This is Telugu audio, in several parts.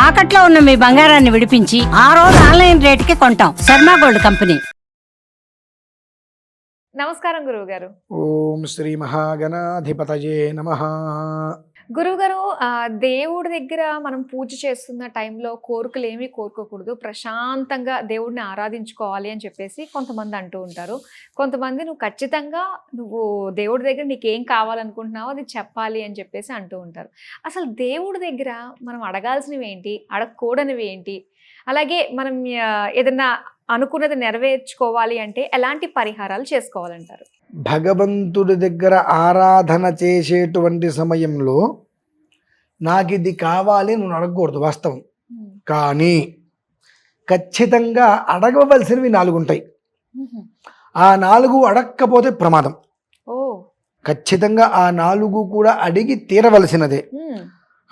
తాకట్లో ఉన్న మీ బంగారాన్ని విడిపించి ఆ రోజు ఆన్లైన్ రేటుకి కొంటాం. Sharma gold company. నమస్కారం గురువు గారు. ఓం శ్రీ మహాగణాధిపతయే నమః. గురువుగారు, దేవుడి దగ్గర మనం పూజ చేస్తున్న టైంలో కోరికలు ఏమీ కోరుకోకూడదు, ప్రశాంతంగా దేవుడిని ఆరాధించుకోవాలి అని చెప్పేసి కొంతమంది అంటూ ఉంటారు. కొంతమంది నువ్వు ఖచ్చితంగా దేవుడి దగ్గర నీకేం కావాలనుకుంటున్నావో అది చెప్పాలి అని చెప్పేసి అంటూ ఉంటారు. అసలు దేవుడి దగ్గర మనం అడగాల్సినవి ఏంటి, అడగకూడనివి ఏంటి, అలాగే మనం ఏదన్నా అనుకున్నది నెరవేర్చుకోవాలి అంటే ఎలాంటి పరిహారాలు చేసుకోవాలంటారు? భగవంతుడి దగ్గర ఆరాధన చేసేటువంటి సమయంలో నాకు ఇది కావాలి నువ్వు అడగకూడదు, వాస్తవం. కానీ ఖచ్చితంగా అడగవలసినవి 4 ఉంటాయి. ఆ 4 అడగకపోతే ప్రమాదం. ఖచ్చితంగా ఆ 4 కూడా అడిగి తీరవలసినదే.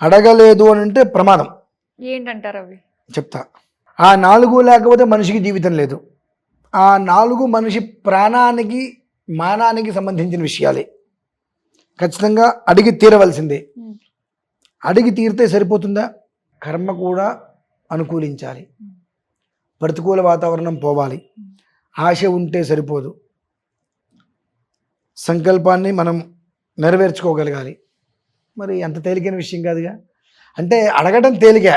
అడగలేదు అని అంటే ప్రమాదం. ఏంటంటారు అవి? చెప్తా. ఆ 4 లేకపోతే మనిషికి జీవితం లేదు. ఆ 4 మనిషి ప్రాణానికి మానానికి సంబంధించిన విషయాలే. ఖచ్చితంగా అడిగి తీరవలసిందే. అడిగి తీరితే సరిపోతుందా? కర్మ కూడా అనుకూలించాలి, ప్రతికూల వాతావరణం పోవాలి. ఆశ ఉంటే సరిపోదు, సంకల్పాన్ని మనం నెరవేర్చుకోగలగాలి. మరి అంత తేలికైన విషయం కాదుగా. అంటే అడగడం తేలిక,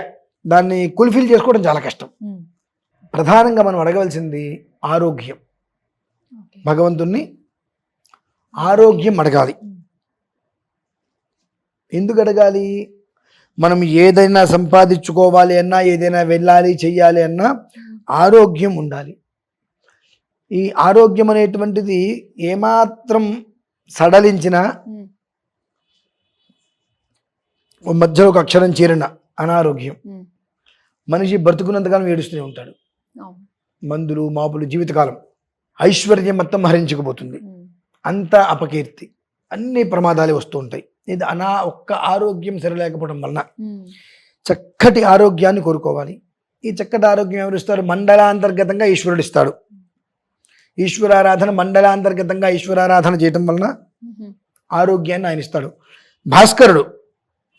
దాన్ని ఫుల్ఫిల్ చేసుకోవడం చాలా కష్టం. ప్రధానంగా మనం అడగవలసింది ఆరోగ్యం. భగవంతుణ్ణి ఆరోగ్యం అడగాలి. ఎందుకు అడగాలి? మనం ఏదైనా సంపాదించుకోవాలి అన్నా, ఏదైనా వెళ్ళాలి చెయ్యాలి అన్నా ఆరోగ్యం ఉండాలి. ఈ ఆరోగ్యం అనేటువంటిది ఏమాత్రం సడలించినా, మధ్యలో ఒక అక్షరం చేరిన అనారోగ్యం, మనిషి బ్రతుకున్నంతకాలం ఏడుస్తూనే ఉంటాడు. మందులు మాపులు జీవితకాలం, ఐశ్వర్యం మొత్తం హరించుకుపోతుంది. అంత అపకీర్తి, అన్ని ప్రమాదాలు వస్తూ ఉంటాయి. ఇది ఒక్క ఆరోగ్యం సరిలేకపోవడం వలన చక్కటి ఆరోగ్యాన్ని కోరుకోవాలి. ఈ చక్కటి ఆరోగ్యం ఎవరు ఇస్తారు? మండలాంతర్గతంగా ఈశ్వరుడు ఇస్తాడు. ఈశ్వరారాధన మండలాంతర్గతంగా ఈశ్వరారాధన చేయటం వలన ఆరోగ్యాన్ని ఆయన ఇస్తాడు. భాస్కరుడు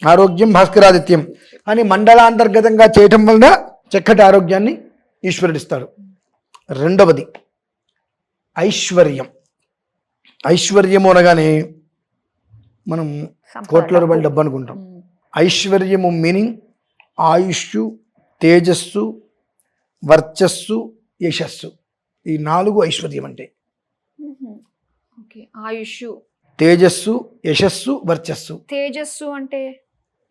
ఆరోగ్యం భాస్కరాదిత్యం అని మండలాంతర్గతంగా చేయటం వలన చక్కటి ఆరోగ్యాన్ని ఈశ్వరుడు ఇస్తాడు. రెండవది ఐశ్వర్యం. ఐశ్వర్యము అనగానే మనం కోట్ల రూపాయల డబ్బు అనుకుంటాం. ఐశ్వర్యము మీనింగ్ ఆయుష్, తేజస్సు, వర్చస్సు, యశస్సు. ఈ 4 ఐశ్వర్యం అంటే. ఆయుష్, తేజస్సు, యశస్సు, వర్చస్సు. తేజస్సు అంటే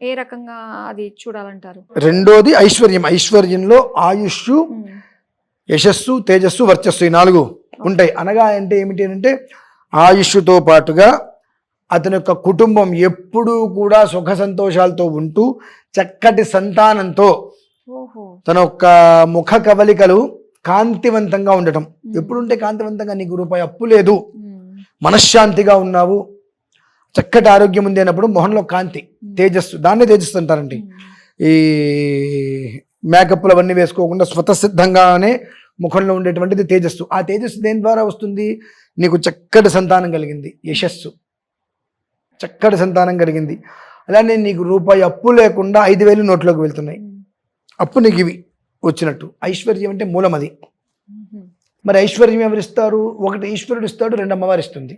ఏ రకంగా అది చూడాలంటారు? రెండోది ఐశ్వర్యం. ఐశ్వర్యంలో ఆయుష్, యశస్సు, తేజస్సు, వర్చస్సు ఈ 4 ఉంటాయి. అనగా అంటే ఏమిటి అంటే ఆయుష్తో పాటుగా అతని యొక్క కుటుంబం ఎప్పుడూ కూడా సుఖ సంతోషాలతో ఉంటూ చక్కటి సంతానంతో తన యొక్క ముఖ కవలికలు కాంతివంతంగా ఉండటం. ఎప్పుడుంటే కాంతివంతంగా? నీకు రూపాయి అప్పు లేదు, మనశ్శాంతిగా ఉన్నావు, చక్కటి ఆరోగ్యం ఉంది అన్నప్పుడు మొహంలో కాంతి, తేజస్సు. దాన్నే తేజస్సు అంటారండి. ఈ మేకప్లు అవన్నీ వేసుకోకుండా స్వతసిద్ధంగానే ముఖంలో ఉండేటువంటిది తేజస్సు. ఆ తేజస్సు దేని ద్వారా వస్తుంది? నీకు చక్కటి సంతానం కలిగింది, యశస్సు, చక్కటి సంతానం కలిగింది. అలానే నీకు రూపాయి అప్పు లేకుండా 5,000 నోట్లోకి వెళ్తున్నాయి. అప్పు నీకు ఇవి వచ్చినట్టు. ఐశ్వర్యం అంటే మూలం అది. మరి ఐశ్వర్యం ఎవరు ఇస్తారు? ఒకటి ఈశ్వరుడు ఇస్తాడు, 2 అమ్మవారు ఇస్తుంది.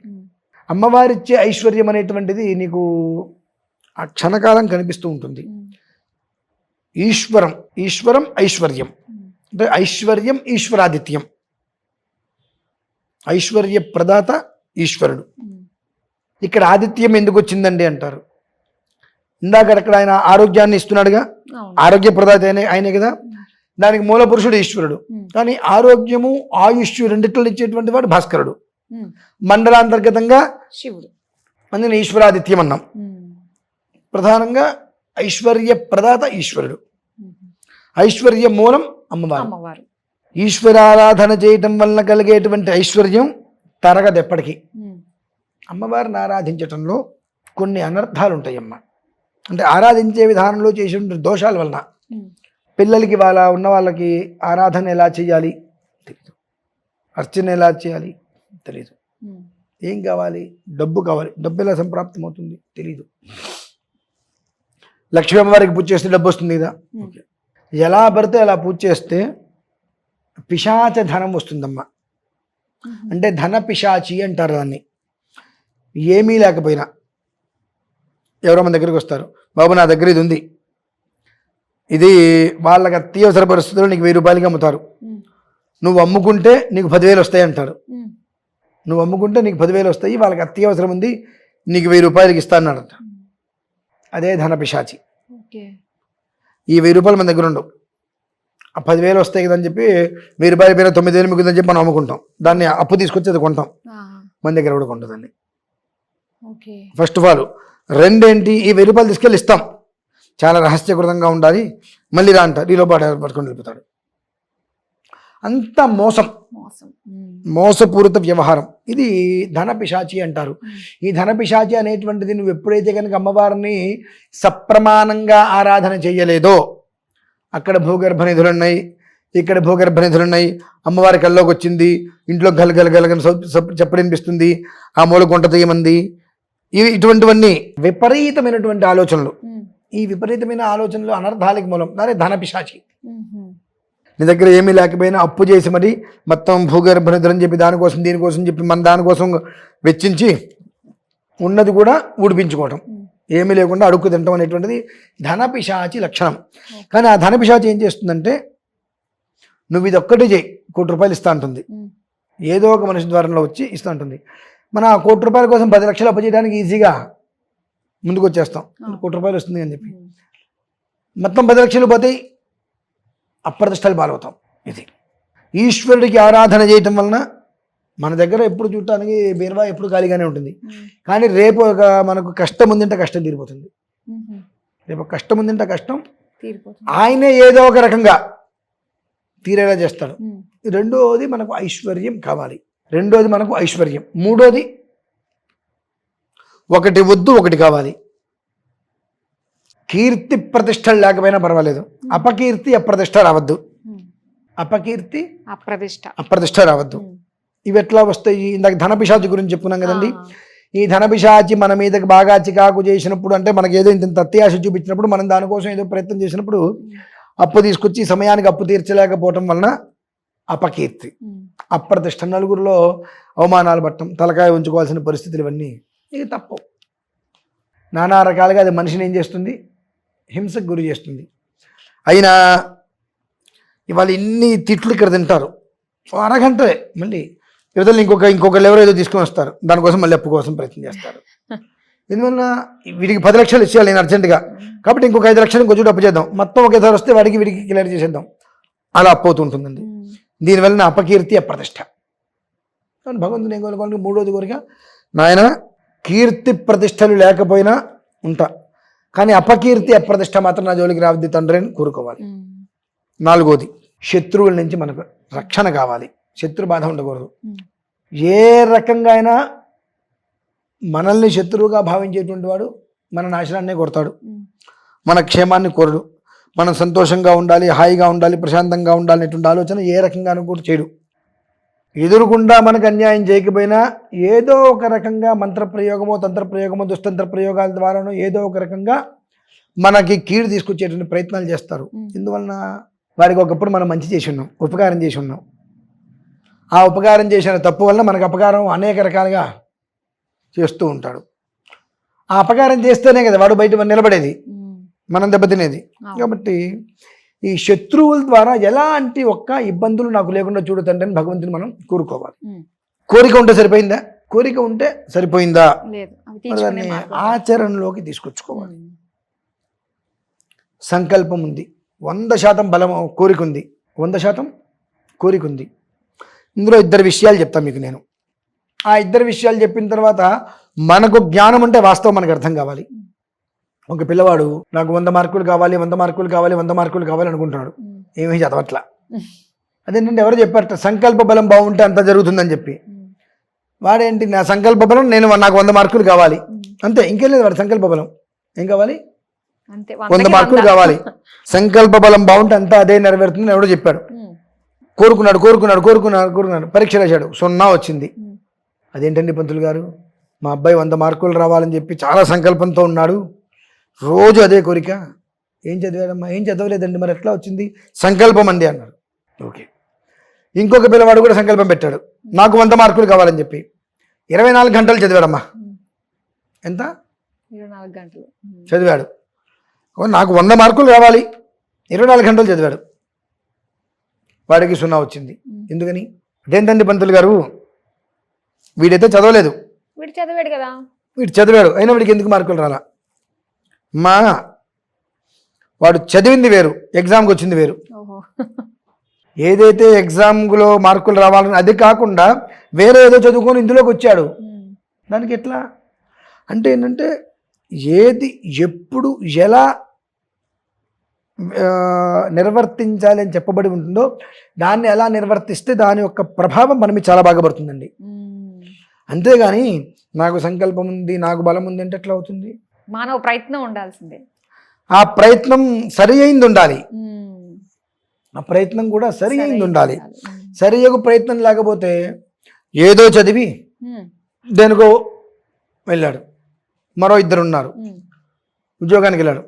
అమ్మవారిచ్చే ఐశ్వర్యం అనేటువంటిది నీకు ఆ క్షణకాలం కనిపిస్తూ ఉంటుంది. ఈశ్వరం, ఈశ్వరం, ఐశ్వర్యం అంటే ఐశ్వర్యం ఈశ్వరాదిత్యం. ఐశ్వర్య ప్రదాత ఈశ్వరుడు. ఇక్కడ ఆదిత్యం ఎందుకు వచ్చిందండి అంటారు. ఇందాక అక్కడ ఆయన ఆరోగ్యాన్ని ఇస్తున్నాడుగా, ఆరోగ్య ప్రదాత ఆయనే కదా. దానికి మూల పురుషుడు ఈశ్వరుడు. కానీ ఆరోగ్యము ఆయుష్ రెండిట్లో ఇచ్చేటువంటి వాడు భాస్కరుడు. మండలాంతర్గతంగా శివుడు. అందుకని ఈశ్వరాదిత్యం అన్నాం. ప్రధానంగా ఐశ్వర్య ప్రదాత ఈశ్వరుడు, ఐశ్వర్య మూలం అమ్మవారు. ఈశ్వరారాధన చేయటం వలన కలిగేటువంటి ఐశ్వర్యం తరగదు ఎప్పటికీ. అమ్మవారిని ఆరాధించటంలో కొన్ని అనర్థాలు ఉంటాయమ్మ. అంటే ఆరాధించే విధానంలో చేసిన దోషాల వలన పిల్లలకి ఉన్న వాళ్ళకి ఆరాధన ఎలా చేయాలి తెలియదు, అర్చన ఎలా చేయాలి తెలియదు. ఏం కావాలి? డబ్బు కావాలి. డబ్బు ఎలా సంప్రాప్తం అవుతుంది తెలియదు. లక్ష్మీ అమ్మవారికి పూజ చేస్తే డబ్బు వస్తుంది కదా. ఎలా పడితే అలా పూజ చేస్తే పిశాచ ధనం వస్తుందమ్మా. అంటే ధన పిశాచి అంటారు దాన్ని. ఏమీ లేకపోయినా ఎవరో మన దగ్గరికి వస్తారు, బాబు నా దగ్గర ఇది ఉంది, ఇది వాళ్ళకి అత్యవసర పరిస్థితుల్లో నీకు 1000 రూపాయలకి అమ్ముతారు, నువ్వు అమ్ముకుంటే నీకు 10,000 వస్తాయి అంటారు. నువ్వు అమ్ముకుంటే నీకు 10,000 వస్తాయి, వాళ్ళకి అత్యవసరం ఉంది, నీకు 1000 రూపాయలకి ఇస్తానన్నారంట. అదే ధన పిశాచి. ఈ 1000 రూపాయలు మన దగ్గర ఉండవు, ఆ 10,000 వస్తాయి కదని చెప్పి 1000 రూపాయల పేరు 9,000 మిగులుదని చెప్పి మనం అమ్ముకుంటాం, దాన్ని అప్పు తీసుకొచ్చి అది కొంటాం, మన దగ్గర కూడా కొంటుందండి. ఫస్ట్ ఆఫ్ ఆల్ రెండేంటి, ఈ 1000 రూపాయలు తీసుకెళ్ళి ఇస్తాం, చాలా రహస్యకృతంగా ఉండాలి, మళ్ళీ రా అంటారు, ఈలో పట్టుకొని వెళ్ళిపోతాడు. అంత మోసం, మోసపూరిత వ్యవహారం, ఇది ధన పిశాచి అంటారు. ఈ ధన పిశాచి అనేటువంటిది నువ్వు ఎప్పుడైతే కనుక అమ్మవారిని సప్రమాణంగా ఆరాధన చేయలేదో, అక్కడ భూగర్భ నిధులున్నాయి, ఇక్కడ భూగర్భ నిధులున్నాయి, అమ్మవారి కల్లోకి వచ్చింది, ఇంట్లో గలగలగలగని చెప్పడినిపిస్తుంది, ఆ మూల గుంట తీయమంది, ఇటువంటివన్నీ విపరీతమైనటువంటి ఆలోచనలు. ఈ విపరీతమైన ఆలోచనలు అనర్థాలకు మూలం, దాని ధన పిశాచి. నీ దగ్గర ఏమీ లేకపోయినా అప్పు చేసి మరి మొత్తం భూగర్భ నిధులని చెప్పి దానికోసం దీనికోసం చెప్పి మన దానికోసం వెచ్చించి ఉన్నది కూడా ఊడిపించుకోవటం, ఏమీ లేకుండా అడుక్కు తినటం అనేటువంటిది ధన పిశాచి లక్షణం. కానీ ఆ ధన పిశాచి ఏం చేస్తుందంటే, నువ్వు ఇది ఒక్కటే చేయి, 1 కోటి రూపాయలు ఇస్తా ఉంటుంది, ఏదో ఒక మనిషి ద్వారంలో వచ్చి ఇస్తూ ఉంటుంది. మన ఆ 1 కోటి రూపాయల కోసం 10 లక్షలు అప్పు చేయడానికి ఈజీగా ముందుకు వచ్చేస్తాం, 1 కోటి రూపాయలు వస్తుంది అని చెప్పి. మొత్తం 10 లక్షలు పోతాయి, అప్రతిష్టలు పాలవుతాం. ఇది ఈశ్వరుడికి ఆరాధన చేయటం వలన మన దగ్గర ఎప్పుడు చూడటానికి బీరువా ఎప్పుడు ఖాళీగానే ఉంటుంది, కానీ రేపు ఒక మనకు కష్టం ఉందంటే కష్టం తీరిపోతుంది. రేపు కష్టం ఉందంటే కష్టం ఆయనే ఏదో ఒక రకంగా తీరేలా చేస్తాడు. రెండోది మనకు ఐశ్వర్యం కావాలి, రెండోది మనకు ఐశ్వర్యం, మూడోది ఒకటి వద్దు ఒకటి కావాలి. కీర్తి ప్రతిష్టలు లేకపోయినా పర్వాలేదు, అపకీర్తి అప్రతిష్ట రావద్దు, అపకీర్తి అప్రతిష్ట రావద్దు. ఇవి ఎట్లా వస్తాయి? ఇందాక ధన పిశాచి గురించి చెప్పుకున్నాం కదండి. ఈ ధన పిశాచి మన మీదకి బాగా చికాకు చేసినప్పుడు, అంటే మనకి ఏదో ఇంత అత్యాశ చూపించినప్పుడు, మనం దానికోసం ఏదో ప్రయత్నం చేసినప్పుడు అప్పు తీసుకొచ్చి సమయానికి అప్పు తీర్చలేకపోవటం వలన అపకీర్తి, అప్రతిష్ట, నలుగురిలో అవమానాలు పట్టడం, తలకాయ ఉంచుకోవాల్సిన పరిస్థితులు, ఇవన్నీ ఇది తప్పు. నానా రకాలుగా అది మనిషిని ఏం చేస్తుంది, హింసకు గురి చేస్తుంది. అయినా ఇవాళ ఇన్ని తిట్లు ఇక్కడ తింటారు, అరగంటే మళ్ళీ యువతలు ఇంకొకళ్ళు ఎవరో ఏదో తీసుకొని వస్తారు, దానికోసం మళ్ళీ అప్పు కోసం ప్రయత్నం చేస్తారు. ఎందువల్ల వీడికి 10 లక్షలు ఇచ్చేయాలి నేను అర్జెంటుగా, కాబట్టి ఇంకొక 5 లక్షలు కొంచెం అప్పు చేద్దాం, మొత్తం ఒకేసారి వస్తే వీడికి క్లియర్ చేసేద్దాం, అలా అప్పు అవుతుంటుందండి. దీనివల్ల అపకీర్తి అప్రతిష్ట. భగవంతుని ఏం కోరుకోవాలి? మూడోది కోరిక, నాయన కీర్తి ప్రతిష్టలు లేకపోయినా ఉంటా, కానీ అపకీర్తి అప్రతిష్ట మాత్రం నా జోలికి రావద్దు తండ్రి అని కోరుకోవాలి. నాలుగోది, శత్రువుల నుంచి మనకు రక్షణ కావాలి, శత్రు బాధ ఉండకూడదు. ఏ రకంగా అయినా మనల్ని శత్రువుగా భావించేటువంటి వాడు మన నాశనాన్నే కొడతాడు, మన క్షేమాన్ని కోరడు. మనం సంతోషంగా ఉండాలి, హాయిగా ఉండాలి, ప్రశాంతంగా ఉండాలి అనేటువంటి ఆలోచన ఏ రకంగానూ కూడా చేయడు. ఎదురుకుండా మనకు అన్యాయం చేయకపోయినా ఏదో ఒక రకంగా మంత్రప్రయోగమో తంత్రప్రయోగమో దుష్టంత్ర ప్రయోగాల ద్వారానో ఏదో ఒక రకంగా మనకి కీడు తీసుకొచ్చేటువంటి ప్రయత్నాలు చేస్తారు. ఎందువలన వారికి ఒకప్పుడు మనం మంచి చేసి ఉన్నాం, ఉపకారం చేసి ఉన్నాం, ఆ ఉపకారం చేసిన తప్పు వలన మనకు అపకారం అనేక రకాలుగా చేస్తూ ఉంటాడు. ఆ అపకారం చేస్తేనే కదా వాడు బయట నిలబడేది, మనం దెబ్బతినేది. కాబట్టి ఈ శత్రువుల ద్వారా ఎలాంటి ఒక్క ఇబ్బందులు నాకు లేకుండా చూడు తండ్రి అని భగవంతుని మనం కోరుకోవాలి. కోరిక ఉంటే సరిపోయిందా? కోరిక ఉంటే సరిపోయిందా? దాన్ని ఆచరణలోకి తీసుకొచ్చుకోవాలి. సంకల్పం ఉంది, 100% బలం, కోరిక ఉంది, 100% కోరిక ఉంది. ఇందులో 2 విషయాలు చెప్తాను మీకు నేను. ఆ 2 విషయాలు చెప్పిన తర్వాత మనకు జ్ఞానం అంటే వాస్తవం మనకు అర్థం కావాలి. ఒక పిల్లవాడు నాకు 100 మార్కులు కావాలి, 100 మార్కులు కావాలి, 100 మార్కులు కావాలి అనుకుంటున్నాడు, ఏమీ చదవట్లా. అదేంటంటే ఎవరు చెప్పారట, సంకల్ప బలం బాగుంటే అంత జరుగుతుందని చెప్పి. వాడేంటి, నా సంకల్ప బలం నాకు 100 మార్కులు కావాలి అంతే, ఇంకేం లేదు. వాడు సంకల్ప బలం ఏం కావాలి, 100 మార్కులు కావాలి. సంకల్ప బలం బాగుంటే అంతా అదే నెరవేరుతుందని ఎవడో చెప్పాడు. కోరుకున్నాడు, పరీక్ష రాశాడు, 0 వచ్చింది. అదేంటండి పంతులు గారు, మా అబ్బాయి 100 మార్కులు రావాలని చెప్పి చాలా సంకల్పంతో ఉన్నాడు, రోజు అదే కోరిక, ఏం చదివాడమ్మా? ఏం చదవలేదండి. మరి ఎట్లా వచ్చింది? సంకల్పం అండి అన్నాడు. ఓకే. ఇంకొక పిల్లవాడు కూడా సంకల్పం పెట్టాడు, నాకు 100 మార్కులు కావాలని చెప్పి. 24 గంటలు చదివాడమ్మా. ఎంత? 24 గంటలు చదివాడు. నాకు 100 మార్కులు రావాలి, 24 గంటలు చదివాడు. వాడికి 0 వచ్చింది. ఎందుకని? అదేంటండి పంతులు గారు, వీడైతే చదవలేదు, వీడు చదివాడు కదా. వీడు చదివాడు, అయినా వీడికి ఎందుకు మార్కులు రాలా? మా వాడు చదివింది వేరు, ఎగ్జామ్కి వచ్చింది వేరు. ఓహో. ఏదైతే ఎగ్జామ్లో మార్కులు రావాలని అది కాకుండా వేరే ఏదో చదువుకొని ఇందులోకి వచ్చాడు. దానికి ఎట్లా అంటే ఏంటంటే, ఏది ఎప్పుడు ఎలా నిర్వర్తించాలి అని చెప్పబడి ఉంటుందో దాన్ని ఎలా నిర్వర్తిస్తే దాని యొక్క ప్రభావం మన మీద చాలా బాగా పడుతుందండి. అంతేగాని నాకు సంకల్పం ఉంది, నాకు బలం ఉంది అంటే ఎట్లా అవుతుంది? మానవ ప్రయత్నం ఉండాల్సిందే. ఆ ప్రయత్నం సరి అయింది ఉండాలి. ఆ ప్రయత్నం కూడా సరి అయింది ఉండాలి. సరియగు ప్రయత్నం లేకపోతే ఏదో చదివి దేనికో వెళ్ళాడు. మరో 2 ఉన్నారు, ఉద్యోగానికి వెళ్ళాడు.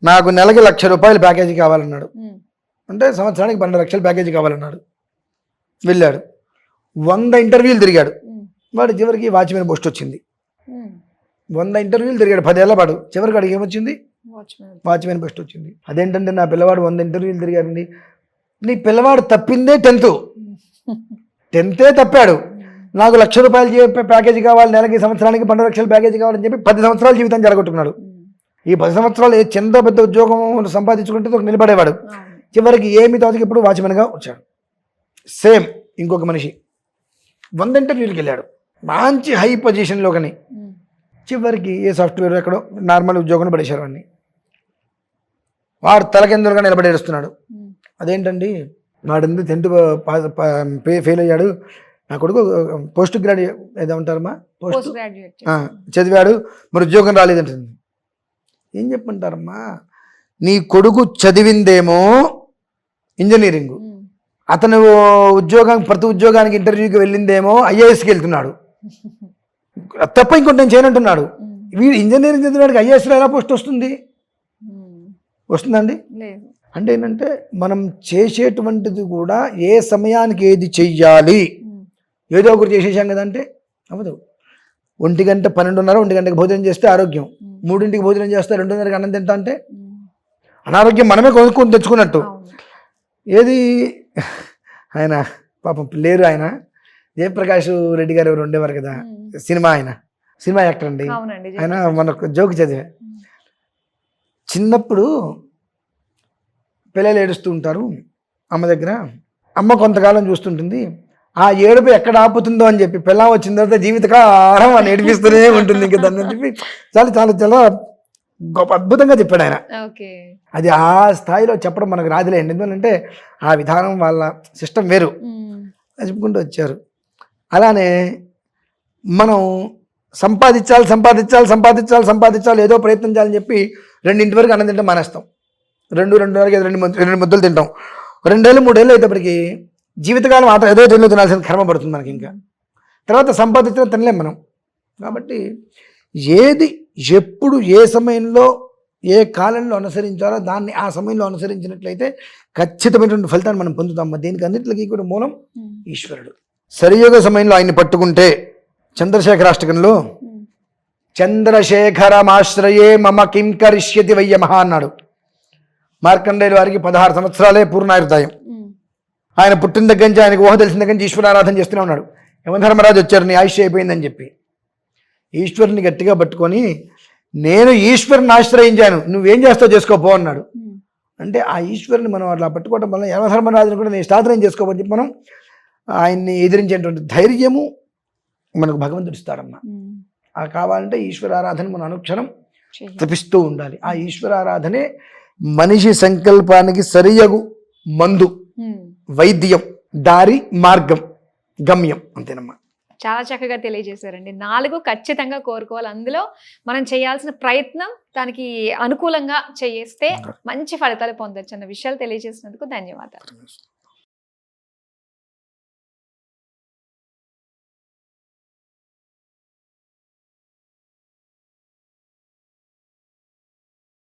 నాకు నెలకి 1,00,000 రూపాయలు ప్యాకేజీ కావాలన్నాడు. అంటే సంవత్సరానికి 12 లక్షలు ప్యాకేజీ కావాలన్నాడు. వెళ్ళాడు, 100 ఇంటర్వ్యూలు తిరిగాడు. వాడు చివరికి వాచ్మెన్ పోస్ట్ వచ్చింది. 100 ఇంటర్వ్యూలు తిరిగాడు 10 ఏళ్ల పాటు. చివరికి వాడికి ఏమొచ్చింది? వాచ్మెన్ పోస్ట్ వచ్చింది. అదేంటంటే నా పిల్లవాడు 100 ఇంటర్వ్యూలు తిరిగాడండి. నీ పిల్లవాడు తప్పిందే 10th తప్పాడు. నాకు 1,00,000 రూపాయలు ప్యాకేజీ కావాలి, నెలకి సంవత్సరానికి 12 లక్షల ప్యాకేజీ కావాలని చెప్పి 10 సంవత్సరాలు జీవితం జరగొట్టుకున్నాడు. ఈ 10 సంవత్సరాలు చిన్న పెద్ద ఉద్యోగం సంపాదించుకుంటే ఒక నిలబడేవాడు. చివరికి ఏమి తోచకి ఇప్పుడు వాచ్మెన్గా వచ్చాడు. సేమ్ ఇంకొక మనిషి 100 ఇంటర్వ్యూలకు వెళ్ళాడు, మంచి హై పొజిషన్లో. కానీ చివరికి ఏ సాఫ్ట్వేర్ ఎక్కడో నార్మల్ ఉద్యోగం పడేశారు వాడిని. వాడు తలకెందులుగా నిలబడేస్తున్నాడు. అదేంటండి, వాడు 10th ఫెయిల్ అయ్యాడు, నా కొడుకు పోస్ట్ గ్రాడ్యుయేట్ ఏదో ఉంటారమ్మా, పోస్ట్ చదివాడు, మరి ఉద్యోగం రాలేదంటుంది. ఏం చెప్పంటారమ్మా? నీ కొడుకు చదివిందేమో ఇంజనీరింగ్, అతను ప్రతి ఉద్యోగానికి ఇంటర్వ్యూకి వెళ్ళిందేమో IASకి వెళ్తున్నాడు. తప్ప ఇంకోటి నేను చేయనంటున్నాడు. వీడు ఇంజనీరింగ్ చదివాడికి IASలో ఎలా పోస్ట్ వస్తుంది? వస్తుందండి? అంటే ఏంటంటే, మనం చేసేటువంటిది కూడా ఏ సమయానికి ఏది చెయ్యాలి, ఏదో ఒకటి చేసేసాం కదంటే అవ్వదు. 1 గంట 12:30 1 గంటకి భోజనం చేస్తే ఆరోగ్యం, 3ంటికి భోజనం చేస్తే 2:30కి అన్నం తింటా అంటే అనారోగ్యం మనమే కొనుక్కొని తెచ్చుకున్నట్టు. ఏది ఆయన పాపం లేరు, ఆయన జయప్రకాష్ రెడ్డి గారు ఎవరు ఉండేవారు కదా, సినిమా యాక్టర్ అండి. ఆయన మనకు జోక్ చదివా, చిన్నప్పుడు పిల్లలు ఏడుస్తూ ఉంటారు అమ్మ దగ్గర. అమ్మ కొంతకాలం చూస్తుంటుంది, ఆ ఏడుపు ఎక్కడ ఆపుతుందో అని చెప్పి పిల్ల వచ్చిన తర్వాత జీవితకాలం అని ఏడిపిస్తూనే ఉంటుంది ఇంకా దాన్ని చెప్పి చాలా చాలా చాలా గొప్ప అద్భుతంగా చెప్పాడు ఆయన. అది ఆ స్థాయిలో చెప్పడం మనకు రాదులేండి, ఎందుకంటే ఆ విధానం వాళ్ళ సిస్టమ్ వేరు, చెప్పుకుంటూ వచ్చారు. అలానే మనం సంపాదించాలి ఏదో ప్రయత్నం చేయాలని చెప్పి 2 వరకు అన్నం తింటాం మానేస్తాం, 2 ముద్దలు తింటాం. 2 ఏళ్ళు 3 ఏళ్ళు అయితేప్పటికి జీవితకాలం ఏదో తిండి తినాల్సిన కర్మ పడుతుంది మనకి. ఇంకా తర్వాత సంపాదించిన తినలేం మనం. కాబట్టి ఏది ఎప్పుడు ఏ సమయంలో ఏ కాలంలో అనుసరించాలో దాన్ని ఆ సమయంలో అనుసరించినట్లయితే ఖచ్చితమైనటువంటి ఫలితాన్ని మనం పొందుతాం. దీనికి అన్నింటికి కూడా మూలం ఈశ్వరుడు. సరియోగ సమయంలో ఆయన్ని పట్టుకుంటే చంద్రశేఖరాష్టకంలో చంద్రశేఖరమాశ్రయే మమ కిం కరిష్యతి వయ్యమహ అన్నాడు. మార్కండేయుల వారికి 16 సంవత్సరాలే పూర్ణాయుర్దాయం. ఆయన పుట్టిన దగ్గర నుంచి, ఆయనకు ఊహ తెలిసిన దగ్గర నుంచి ఈశ్వరారాధన చేస్తూనే ఉన్నాడు. యమధర్మరాజు వచ్చారు, నీ ఆయుష్ అయిపోయిందని చెప్పి. ఈశ్వరుని గట్టిగా పట్టుకొని, నేను ఈశ్వరుని ఆశ్రయించాను, నువ్వేం చేస్తావు చేసుకోపో అన్నాడు. అంటే ఆ ఈశ్వరుని మనం అట్లా పట్టుకోవడం వల్ల యమధర్మరాజుని కూడా నేను స్థాపనం చేసుకోమని చెప్పి మనం ఆయన్ని ఎదిరించేటువంటి ధైర్యము మనకు భగవంతుడు ఇస్తాడమ్మా. ఆ కావాలంటే ఈశ్వరారాధన మనం అనుక్షణం తపిస్తూ ఉండాలి. ఆ ఈశ్వరారాధనే మనిషి సంకల్పానికి సరియగు మందు, వైద్యం, దారి, మార్గం, గమ్యం. అంతేనమ్మా. చాలా చక్కగా తెలియజేశారండి. 4 ఖచ్చితంగా కోరుకోవాలి, అందులో మనం చేయాల్సిన ప్రయత్నం దానికి అనుకూలంగా చేస్తే మంచి ఫలితాలు పొందొచ్చు అన్న విషయాలు తెలియజేసినందుకు ధన్యవాదాలు.